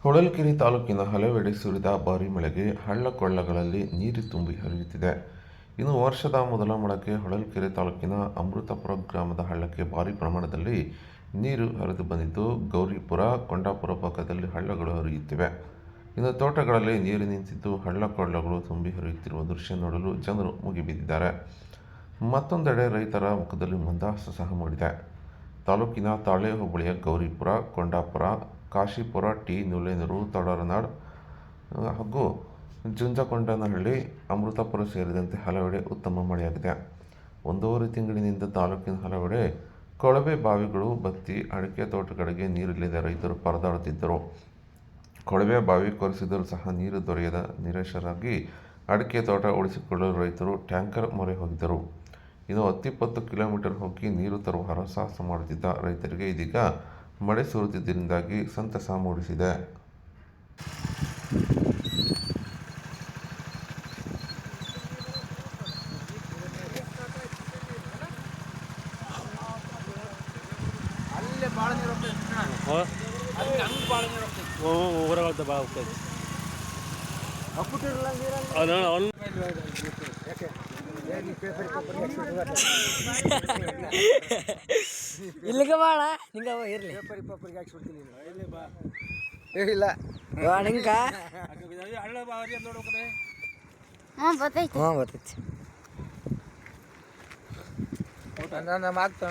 ಹೊಳಲ್ಕೆರೆ ತಾಲೂಕಿನ ಹಲವೆಡೆ ಸುರಿದ ಭಾರೀ ಮಳೆಗೆ ಹಳ್ಳ-ಕೊಳ್ಳಗಳಲ್ಲಿ ನೀರು ತುಂಬಿ ಹರಿಯುತ್ತಿದೆ. ಇನ್ನು ವರ್ಷದ ಮೊದಲ ಮಳೆಗೆ ಹೊಳಲ್ಕೆರೆ ತಾಲೂಕಿನ ಅಮೃತಪುರ ಗ್ರಾಮದ ಹಳ್ಳಕ್ಕೆ ಭಾರೀ ಪ್ರಮಾಣದಲ್ಲಿ ನೀರು ಹರಿದು ಬಂದಿದ್ದು, ಗೌರಿಪುರ, ಕೊಂಡಾಪುರ ಭಾಗದಲ್ಲಿ ಹಳ್ಳಗಳು ಹರಿಯುತ್ತಿವೆ. ಇನ್ನು ತೋಟಗಳಲ್ಲಿ ನೀರು ನಿಂತಿದ್ದು, ಹಳ್ಳ-ಕೊಳ್ಳಗಳು ತುಂಬಿ ಹರಿಯುತ್ತಿರುವ ದೃಶ್ಯ ನೋಡಲು ಜನರು ಮುಗಿಬಿದ್ದಿದ್ದಾರೆ. ಮತ್ತೊಂದೆಡೆ ರೈತರ ಮುಖದಲ್ಲಿ ಮಂದಹಾಸ ಸಹ ಮೂಡಿದೆ. ತಾಲೂಕಿನ ತಾಳೆ ಹೋಬಳಿಯ ಗೌರಿಪುರ, ಕೊಂಡಾಪುರ, ಕಾಶೀಪುರ, ಟಿ. ನುಲೇನೂರು, ತಡರನಾಡ್ ಹಾಗೂ ಜುಂಜಕೊಂಡನಹಳ್ಳಿ, ಅಮೃತಪುರ ಸೇರಿದಂತೆ ಹಲವೆಡೆ ಉತ್ತಮ ಮಳೆಯಾಗಿದೆ. ಒಂದೂವರೆ ತಿಂಗಳಿನಿಂದ ತಾಲೂಕಿನ ಹಲವೆಡೆ ಕೊಳವೆ ಬಾವಿಗಳು ಬತ್ತಿ ಅಡಿಕೆ ತೋಟಗಳಿಗೆ ನೀರಿಲ್ಲದೆ ರೈತರು ಪರದಾಡುತ್ತಿದ್ದರು. ಕೊಳವೆ ಬಾವಿ ಕೊರೆಸಿದರೂ ಸಹ ನೀರು ದೊರೆಯದ ನಿರಾಶರಾಗಿ ಅಡಿಕೆ ತೋಟ ಉಳಿಸಿಕೊಳ್ಳಲು ರೈತರು ಟ್ಯಾಂಕರ್ ಮೊರೆ ಹೋಗಿದ್ದರು. ಇನ್ನು 10-20 ಕಿಲೋಮೀಟರ್ ಹೋಗಿ ನೀರು ತರುವ ಹರಸಾಹಸ ಮಾಡುತ್ತಿದ್ದ ರೈತರಿಗೆ ಇದೀಗ ಮಳೆ ಸುರಿದಿದ್ದರಿಂದಾಗಿ ಸಂತಸ ಮೂಡಿಸಿದೆ. ಇಲ್ಲಿಗೆ ಬಾಳ ಹಿಂಗ ಇರ್ಲಿ ಇಲ್ಲ ನಿಂಗ ಬರ್ತೈತಿ ಮಾತು